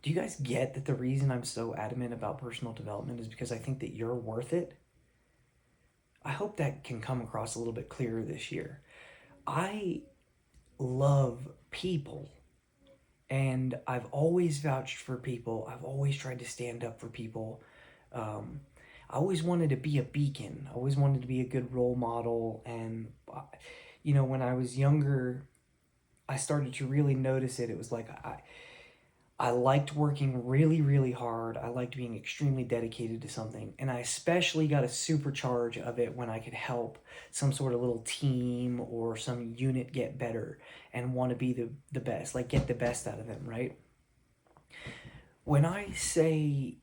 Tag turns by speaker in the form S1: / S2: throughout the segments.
S1: Do you guys get that the reason I'm so adamant about personal development is because I think that you're worth it? I hope that can come across a little bit clearer this year. I love people, and I've always vouched for people. I've always tried to stand up for people. Um, I always wanted to be a beacon. I always wanted to be a good role model. And, when I was younger, I started to really notice it. It was like I liked working really, really hard. I liked being extremely dedicated to something. And I especially got a supercharge of it when I could help some sort of little team or some unit get better and want to be the best, like get the best out of them, right? When I say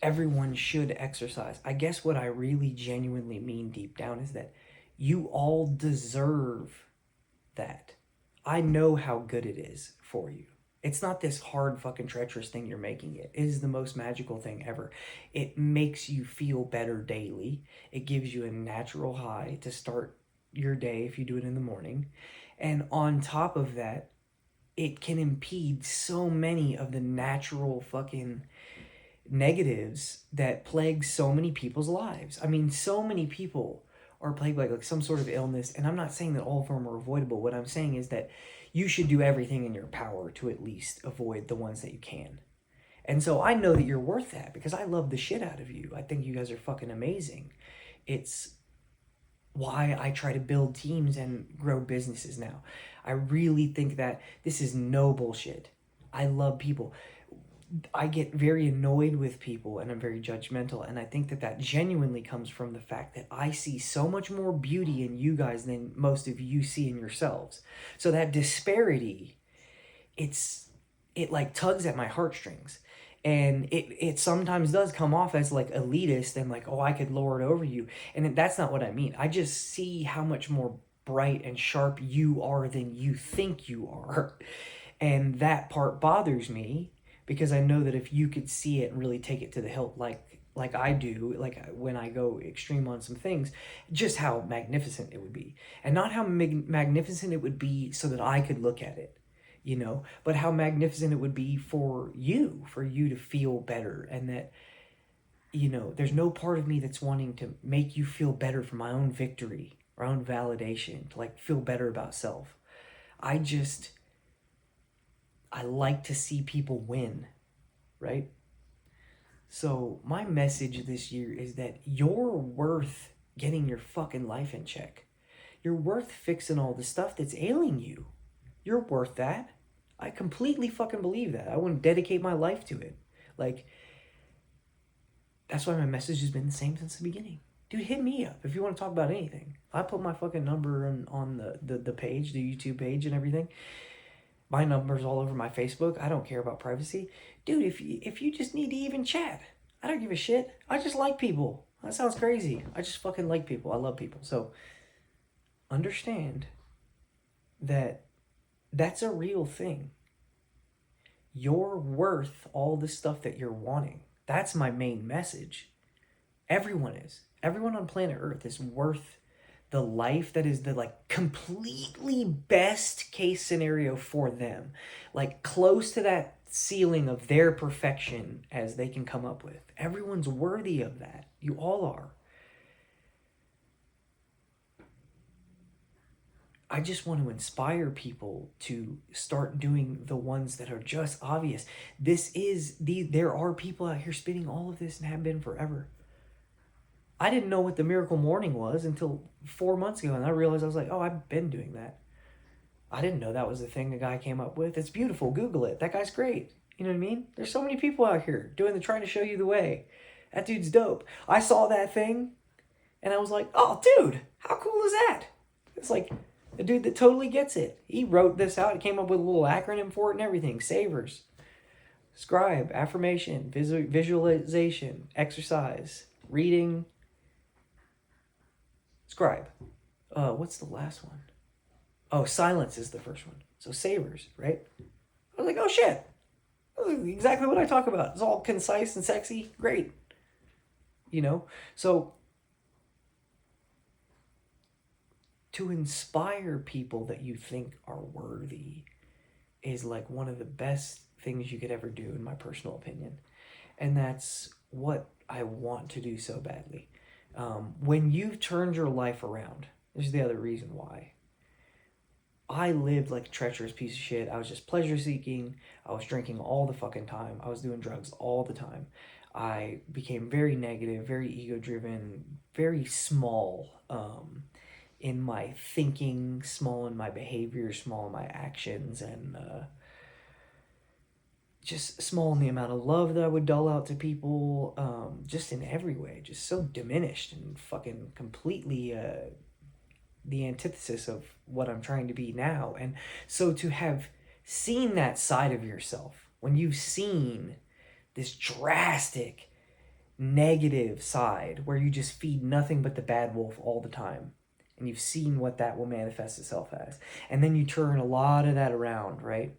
S1: everyone should exercise, I guess what I really genuinely mean deep down is that you all deserve that. I know how good it is for you. It's not this hard fucking treacherous thing you're making it. It is the most magical thing ever. It makes you feel better daily. It gives you a natural high to start your day if you do it in the morning. And on top of that, it can impede so many of the natural fucking negatives that plague so many people's lives. I mean, so many people are plagued by like some sort of illness, and I'm not saying that all of them are avoidable. What I'm saying is that you should do everything in your power to at least avoid the ones that you can. And so I know that you're worth that because I love the shit out of you. I think you guys are fucking amazing. It's why I try to build teams and grow businesses now. I really think that this is no bullshit. I love people. I get very annoyed with people and I'm very judgmental. And I think that that genuinely comes from the fact that I see so much more beauty in you guys than most of you see in yourselves. So that disparity, it like tugs at my heartstrings. And it sometimes does come off as like elitist and like, oh, I could lord over you. And that's not what I mean. I just see how much more bright and sharp you are than you think you are. And that part bothers me because I know that if you could see it and really take it to the hilt like I do, like when I go extreme on some things, just how magnificent it would be. And not how magnificent it would be so that I could look at it, but how magnificent it would be for you to feel better and that there's no part of me that's wanting to make you feel better for my own victory or own validation, to like feel better about self. I just I like to see people win, right? So, my message this year is that you're worth getting your fucking life in check. You're worth fixing all the stuff that's ailing you. You're worth that. I completely fucking believe that. I want to dedicate my life to it. Like, that's why my message has been the same since the beginning. Dude, hit me up if you want to talk about anything. I put my fucking number on the page, the YouTube page and everything. My number's all over my Facebook. I don't care about privacy. Dude, if you just need to even chat, I don't give a shit. I just like people. That sounds crazy. I just fucking like people. I love people. So understand that that's a real thing. You're worth all the stuff that you're wanting. That's my main message. Everyone is. Everyone on planet Earth is worth the life that is the like completely best case scenario for them, like close to that ceiling of their perfection as they can come up with. Everyone's worthy of that. You all are. I just want to inspire people to start doing the ones that are just obvious. There are people out here spinning all of this and have been forever. I didn't know what the miracle morning was until 4 months ago, and I realized I was like, oh, I've been doing that. I didn't know that was the thing the guy came up with. It's beautiful. Google it. That guy's great. You know what I mean? There's so many people out here trying to show you the way. That dude's dope. I saw that thing, and I was like, oh, dude, how cool is that? It's like a dude that totally gets it. He wrote this out. He came up with a little acronym for it and everything. Savers, scribe, affirmation, visualization, exercise, reading, scribe. What's the last one? Oh, silence is the first one. So savers, right? I was like, oh shit. That's exactly what I talk about. It's all concise and sexy. Great. So to inspire people that you think are worthy is like one of the best things you could ever do, in my personal opinion. And that's what I want to do so badly. When you've turned your life around, this is the other reason why. I lived like a treacherous piece of shit. I was just pleasure seeking. I was drinking all the fucking time. I was doing drugs all the time. I became very negative, very ego driven, very small in my thinking, small in my behavior, small in my actions, and just small in the amount of love that I would dole out to people, just in every way, just so diminished and fucking completely the antithesis of what I'm trying to be now. And so to have seen that side of yourself, when you've seen this drastic negative side where you just feed nothing but the bad wolf all the time, and you've seen what that will manifest itself as, and then you turn a lot of that around, right?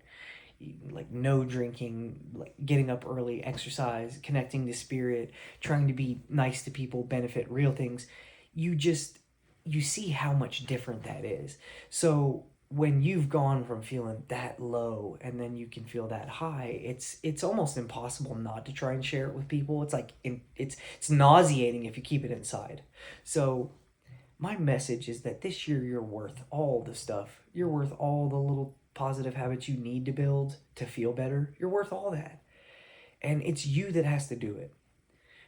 S1: Like no drinking, like getting up early, exercise, connecting to spirit, trying to be nice to people, benefit real things. You see how much different that is. So when you've gone from feeling that low and then you can feel that high, it's almost impossible not to try and share it with people. It's like it's nauseating if you keep it inside. So my message is that this year you're worth all the stuff. You're worth all the little positive habits you need to build to feel better. You're worth all that. And it's you that has to do it.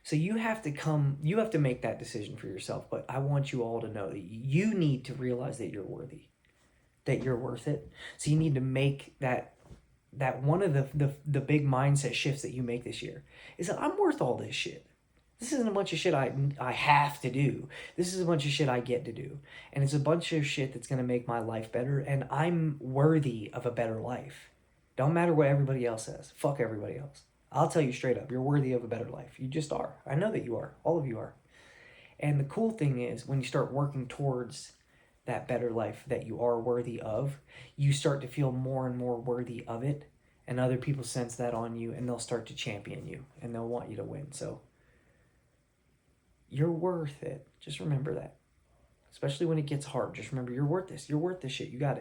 S1: So you have to make that decision for yourself. But I want you all to know that you need to realize that you're worthy, that you're worth it. So you need to make that one of the big mindset shifts that you make this year is that I'm worth all this shit. This isn't a bunch of shit I have to do. This is a bunch of shit I get to do. And it's a bunch of shit that's going to make my life better. And I'm worthy of a better life. Don't matter what everybody else says. Fuck everybody else. I'll tell you straight up, you're worthy of a better life. You just are. I know that you are. All of you are. And the cool thing is, when you start working towards that better life that you are worthy of, you start to feel more and more worthy of it. And other people sense that on you, and they'll start to champion you, and they'll want you to win. So you're worth it. Just remember that. Especially when it gets hard. Just remember, you're worth this. You're worth this shit. You got it.